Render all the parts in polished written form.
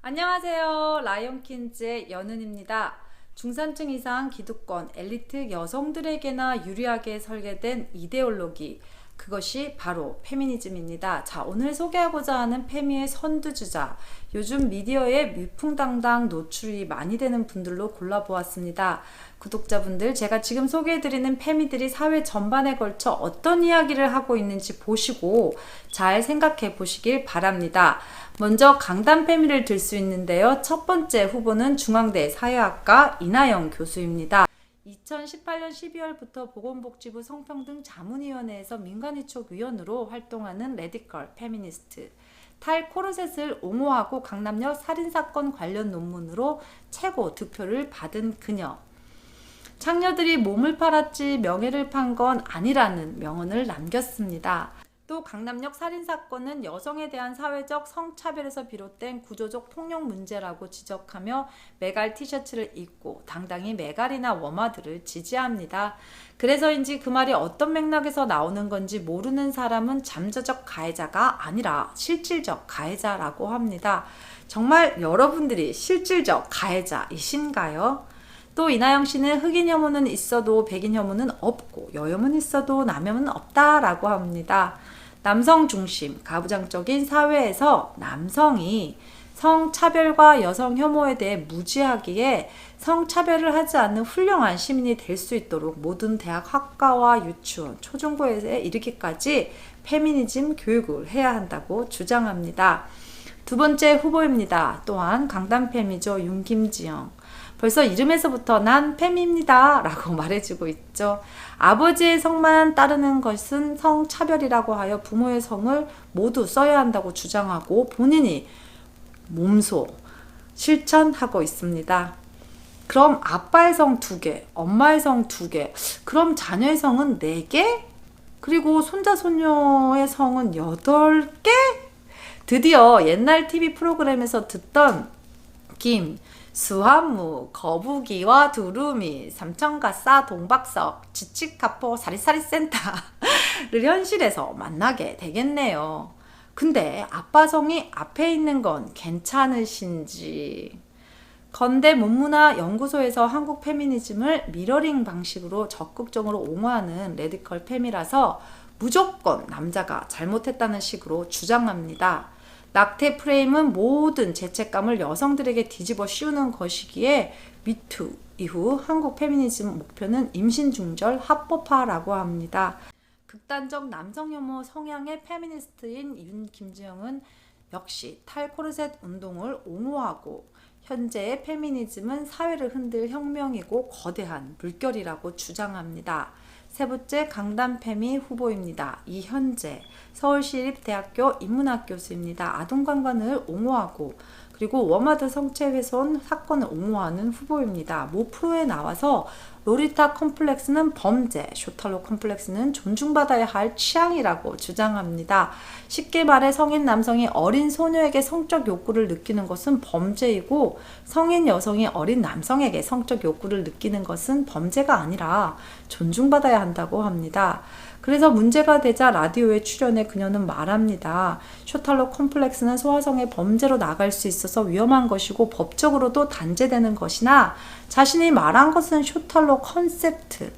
안녕하세요. 라이온킨즈의 연은입니다. 중산층 이상 기득권 엘리트 여성들에게나 유리하게 설계된 이데올로기, 그것이 바로 페미니즘입니다. 자, 오늘 소개하고자 하는 페미의 선두주자, 요즘 미디어에 위풍당당 노출이 많이 되는 분들로 골라보았습니다. 구독자분들, 제가 지금 소개해드리는 페미들이 사회 전반에 걸쳐 어떤 이야기를 하고 있는지 보시고 잘 생각해 보시길 바랍니다. 먼저 강단 페미를 들 수 있는데요. 첫 번째 후보는 중앙대 사회학과 이나영 교수입니다. 2018년 12월부터 보건복지부 성평등 자문위원회에서 민간이촉 위원으로 활동하는 레디컬 페미니스트. 탈코르셋을 옹호하고 강남역 살인사건 관련 논문으로 최고 득표를 받은 그녀. 창녀들이 몸을 팔았지 명예를 판 건 아니라는 명언을 남겼습니다. 또 강남역 살인사건은 여성에 대한 사회적 성차별에서 비롯된 구조적 폭력 문제라고 지적하며 메갈 티셔츠를 입고 당당히 메갈이나 워마드를 지지합니다. 그래서인지 그 말이 어떤 맥락에서 나오는 건지 모르는 사람은 잠재적 가해자가 아니라 실질적 가해자라고 합니다. 정말 여러분들이 실질적 가해자이신가요? 또 이나영 씨는 흑인 혐오는 있어도 백인 혐오는 없고 여혐은 있어도 남혐은 없다라고 합니다. 남성 중심, 가부장적인 사회에서 남성이 성차별과 여성 혐오에 대해 무지하기에 성차별을 하지 않는 훌륭한 시민이 될 수 있도록 모든 대학 학과와 유치원, 초중고에 이르기까지 페미니즘 교육을 해야 한다고 주장합니다. 두 번째 후보입니다. 또한 강단페미죠. 윤김지영. 벌써 이름에서부터 난 페미입니다 라고 말해주고 있죠. 아버지의 성만 따르는 것은 성차별이라고 하여 부모의 성을 모두 써야 한다고 주장하고 본인이 몸소 실천하고 있습니다. 그럼 아빠의 성 2개, 엄마의 성 2개, 그럼 자녀의 성은 4개? 그리고 손자 손녀의 성은 8개? 드디어 옛날 TV 프로그램에서 듣던 수한무, 거북이와 두루미, 삼천가싸, 동박석, 지치카포, 사리사리 센터를 현실에서 만나게 되겠네요. 근데 아빠 성이 앞에 있는 건 괜찮으신지? 건대 문문화 연구소에서 한국 페미니즘을 미러링 방식으로 적극적으로 옹호하는 레디컬 페미라서 무조건 남자가 잘못했다는 식으로 주장합니다. 낙태 프레임은 모든 죄책감을 여성들에게 뒤집어 씌우는 것이기에 미투 이후 한국 페미니즘 목표는 임신 중절 합법화라고 합니다. 극단적 남성 혐오 성향의 페미니스트인 윤김지영은 역시 탈코르셋 운동을 옹호하고 현재의 페미니즘은 사회를 흔들 혁명이고 거대한 물결이라고 주장합니다. 세 번째 강단페미 후보입니다. 이현재 서울시립대학교 인문학 교수입니다. 아동관광을 옹호하고 그리고 워마드 성체훼손 사건을 옹호하는 후보입니다. 모 프로에 나와서 로리타 컴플렉스는 범죄, 쇼탈로 컴플렉스는 존중받아야 할 취향이라고 주장합니다. 쉽게 말해 성인 남성이 어린 소녀에게 성적 욕구를 느끼는 것은 범죄이고 성인 여성이 어린 남성에게 성적 욕구를 느끼는 것은 범죄가 아니라 존중받아야 한다고 합니다. 그래서 문제가 되자 라디오에 출연해 그녀는 말합니다. 쇼탈로 컴플렉스는 소아성의 범죄로 나갈 수 있어서 위험한 것이고 법적으로도 단죄되는 것이나 자신이 말한 것은 쇼탈로 컨셉트,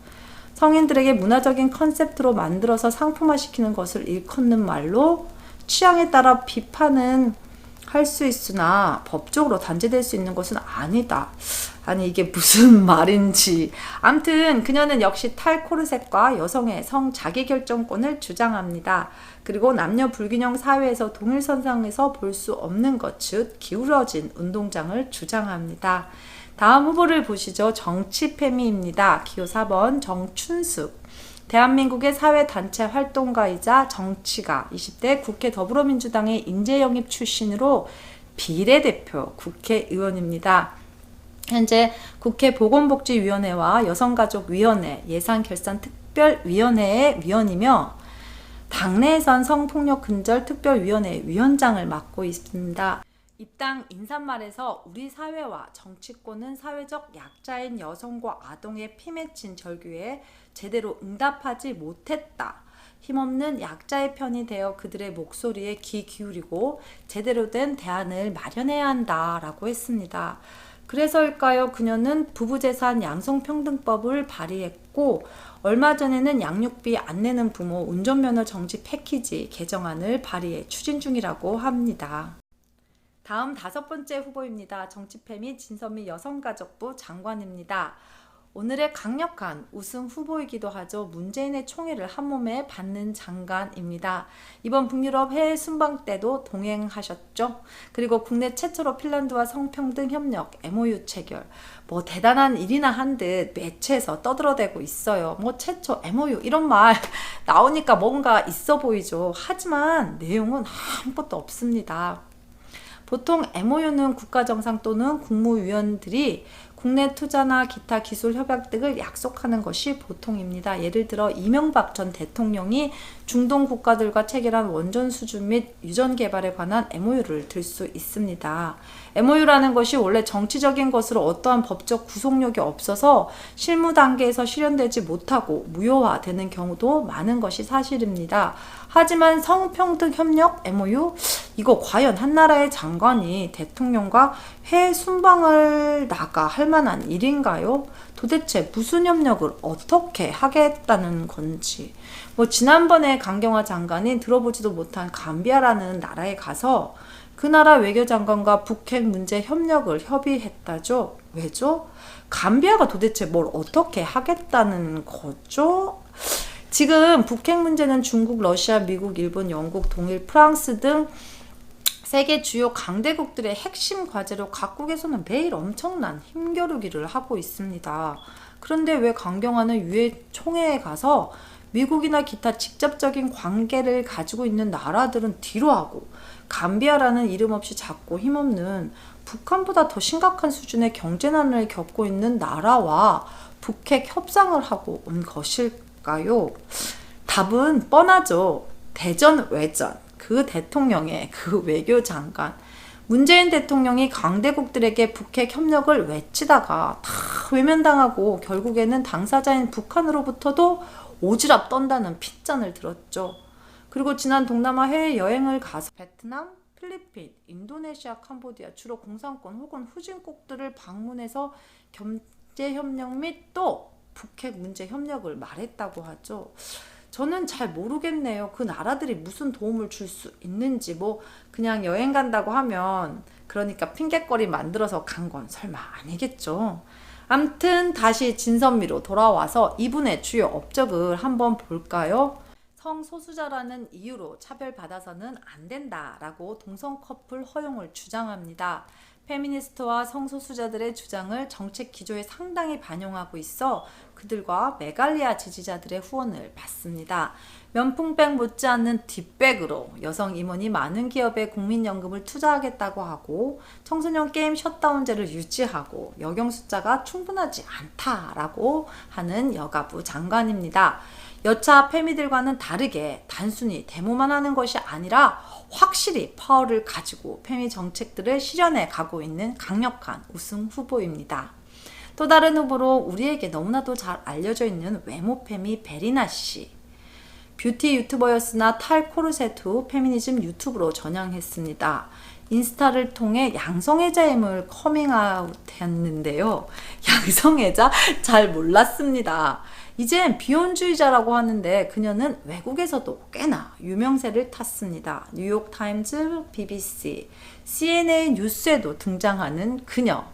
성인들에게 문화적인 컨셉트로 만들어서 상품화시키는 것을 일컫는 말로 취향에 따라 비판은 할 수 있으나 법적으로 단죄될 수 있는 것은 아니다. 아니 이게 무슨 말인지. 암튼 그녀는 역시 탈코르셋과 여성의 성 자기결정권을 주장합니다. 그리고 남녀 불균형 사회에서 동일선상에서 볼 수 없는 것, 즉 기울어진 운동장을 주장합니다. 다음 후보를 보시죠. 정치페미입니다. 기호 4번 정춘숙. 대한민국의 사회단체 활동가이자 정치가 20대 국회 더불어민주당의 인재영입 출신으로 비례대표 국회의원입니다. 현재 국회 보건복지위원회와 여성가족위원회 예산결산특별위원회의 위원이며 당내에선 성폭력 근절 특별위원회 위원장을 맡고 있습니다. 입당 인사말에서 우리 사회와 정치권은 사회적 약자인 여성과 아동의 피맺힌 절규에 제대로 응답하지 못했다. 힘없는 약자의 편이 되어 그들의 목소리에 귀 기울이고 제대로 된 대안을 마련해야 한다라고 했습니다. 그래서일까요? 그녀는 부부재산 양성평등법을 발의했고 얼마 전에는 양육비 안 내는 부모 운전면허 정지 패키지 개정안을 발의해 추진 중이라고 합니다. 다음 5번째 후보입니다. 정치패미 진선미 여성가족부 장관입니다. 오늘의 강력한 우승 후보이기도 하죠. 문재인의 총애를 한몸에 받는 장관입니다. 이번 북유럽 해외 순방 때도 동행하셨죠. 그리고 국내 최초로 핀란드와 성평등 협력 MOU 체결. 뭐 대단한 일이나 한 듯 매체에서 떠들어대고 있어요. 뭐 최초 MOU 이런 말 나오니까 뭔가 있어 보이죠. 하지만 내용은 아무것도 없습니다. 보통 MOU는 국가정상 또는 국무위원들이 국내 투자나 기타 기술 협약 등을 약속하는 것이 보통입니다. 예를 들어 이명박 전 대통령이 중동 국가들과 체결한 원전 수준 및 유전 개발에 관한 MOU를 들 수 있습니다. MOU라는 것이 원래 정치적인 것으로 어떠한 법적 구속력이 없어서 실무 단계에서 실현되지 못하고 무효화되는 경우도 많은 것이 사실입니다. 하지만 성평등 협력 MOU? 이거 과연 한 나라의 장관이 대통령과 해외 순방을 나가 할 만한 일인가요? 도대체 무슨 협력을 어떻게 하겠다는 건지. 뭐 지난번에 강경화 장관이 들어보지도 못한 감비아라는 나라에 가서 그 나라 외교장관과 북핵 문제 협력을 협의했다죠. 왜죠? 감비아가 도대체 뭘 어떻게 하겠다는 거죠? 지금 북핵 문제는 중국, 러시아, 미국, 일본, 영국, 동일, 프랑스 등 세계 주요 강대국들의 핵심 과제로 각국에서는 매일 엄청난 힘겨루기를 하고 있습니다. 그런데 왜 강경화는 유엔 총회에 가서 미국이나 기타 직접적인 관계를 가지고 있는 나라들은 뒤로하고 감비아라는 이름 없이 작고 힘없는 북한보다 더 심각한 수준의 경제난을 겪고 있는 나라와 북핵 협상을 하고 온 것일까요? 답은 뻔하죠. 대전 외전. 그 대통령의 그 외교장관 문재인 대통령이 강대국들에게 북핵 협력을 외치다가 다 외면당하고 결국에는 당사자인 북한으로부터도 오지랖 떤다는 핏잔을 들었죠. 그리고 지난 동남아 해외여행을 가서 베트남, 필리핀, 인도네시아, 캄보디아 주로 공산권 혹은 후진국들을 방문해서 경제협력 및 또 북핵 문제 협력을 말했다고 하죠. 저는 잘 모르겠네요. 그 나라들이 무슨 도움을 줄 수 있는지. 뭐 그냥 여행 간다고 하면 그러니까 핑곗거리 만들어서 간 건 설마 아니겠죠. 암튼 다시 진선미로 돌아와서 이분의 주요 업적을 한번 볼까요? 성소수자라는 이유로 차별받아서는 안 된다라고 동성 커플 허용을 주장합니다. 페미니스트와 성소수자들의 주장을 정책 기조에 상당히 반영하고 있어 그들과 메갈리아 지지자들의 후원을 받습니다. 면풍백 못지않는 뒷백으로 여성 임원이 많은 기업에 국민연금을 투자하겠다고 하고 청소년 게임 셧다운제를 유지하고 여경 숫자가 충분하지 않다라고 하는 여가부 장관입니다. 여차 페미들과는 다르게 단순히 데모만 하는 것이 아니라 확실히 파워를 가지고 페미 정책들을 실현해 가고 있는 강력한 우승 후보입니다. 또 다른 후보로 우리에게 너무나도 잘 알려져 있는 외모 페미 베리나 씨. 뷰티 유튜버였으나 탈코르셋 후 페미니즘 유튜브로 전향했습니다. 인스타를 통해 양성애자임을 커밍아웃 했는데요. 양성애자? 잘 몰랐습니다. 이젠 비혼주의자라고 하는데 그녀는 외국에서도 꽤나 유명세를 탔습니다. 뉴욕타임즈, BBC, CNN 뉴스에도 등장하는 그녀.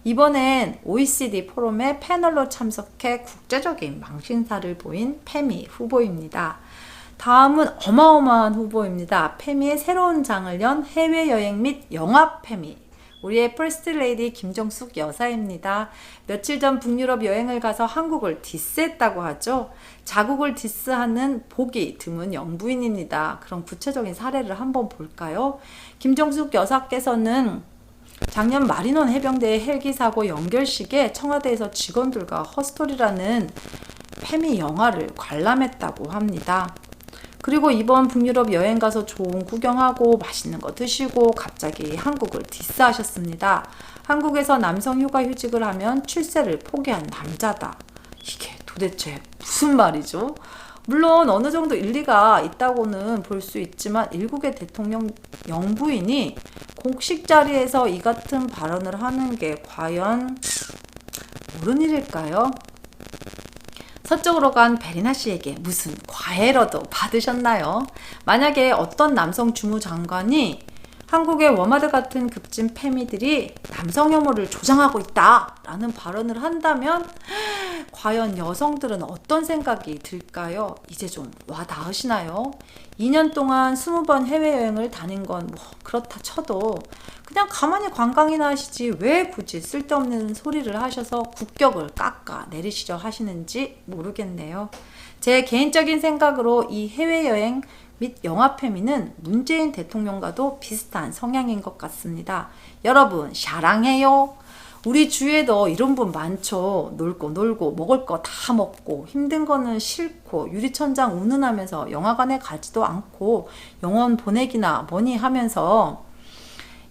이번엔 OECD 포럼에 패널로 참석해 국제적인 망신사를 보인 페미 후보입니다. 다음은 어마어마한 후보입니다. 페미의 새로운 장을 연 해외여행 및 영화 페미. 우리의 퍼스트 레이디 김정숙 여사입니다. 며칠 전 북유럽 여행을 가서 한국을 디스했다고 하죠. 자국을 디스하는 보기 드문 영부인입니다. 그럼 구체적인 사례를 한번 볼까요? 김정숙 여사께서는 작년 마리논 해병대의 헬기 사고 연결식에 청와대에서 직원들과 허스토리라는 페미 영화를 관람했다고 합니다. 그리고 이번 북유럽 여행 가서 좋은 구경하고 맛있는 거 드시고 갑자기 한국을 디스하셨습니다. 한국에서 남성 육아휴직을 하면 출세를 포기한 남자다. 이게 도대체 무슨 말이죠? 물론 어느 정도 일리가 있다고는 볼 수 있지만 일국의 대통령 영부인이 공식 자리에서 이 같은 발언을 하는 게 과연 옳은 일일까요? 서쪽으로 간 베리나 씨에게 무슨 과외라도 받으셨나요? 만약에 어떤 남성 주무장관이 한국의 워마드 같은 급진 패미들이 남성 혐오를 조장하고 있다라는 발언을 한다면 과연 여성들은 어떤 생각이 들까요? 이제 좀 와닿으시나요? 2년 동안 20번 해외여행을 다닌 건 뭐 그렇다 쳐도 그냥 가만히 관광이나 하시지 왜 굳이 쓸데없는 소리를 하셔서 국격을 깎아 내리시려 하시는지 모르겠네요. 제 개인적인 생각으로 이 해외여행 및 영화 페미는 문재인 대통령과도 비슷한 성향인 것 같습니다. 여러분 사랑해요. 우리 주위에도 이런 분 많죠. 놀 거 놀고 먹을 거 다 먹고 힘든 거는 싫고 유리천장 운운하면서 영화관에 가지도 않고 영원 보내기나 뭐니 하면서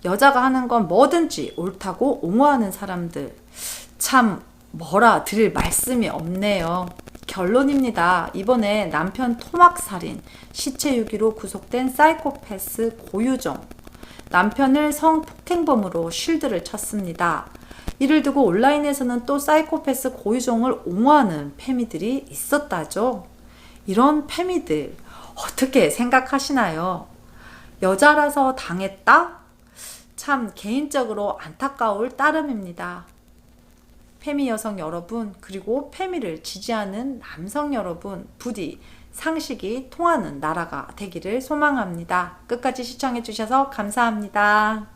여자가 하는 건 뭐든지 옳다고 옹호하는 사람들, 참 뭐라 드릴 말씀이 없네요. 결론입니다. 이번에 남편 토막살인, 시체 유기로 구속된 사이코패스 고유정, 남편을 성폭행범으로 쉴드를 쳤습니다. 이를 두고 온라인에서는 또 사이코패스 고유정을 옹호하는 패미들이 있었다죠. 이런 패미들 어떻게 생각하시나요? 여자라서 당했다? 참 개인적으로 안타까울 따름입니다. 페미 여성 여러분, 그리고 페미를 지지하는 남성 여러분, 부디 상식이 통하는 나라가 되기를 소망합니다. 끝까지 시청해 주셔서 감사합니다.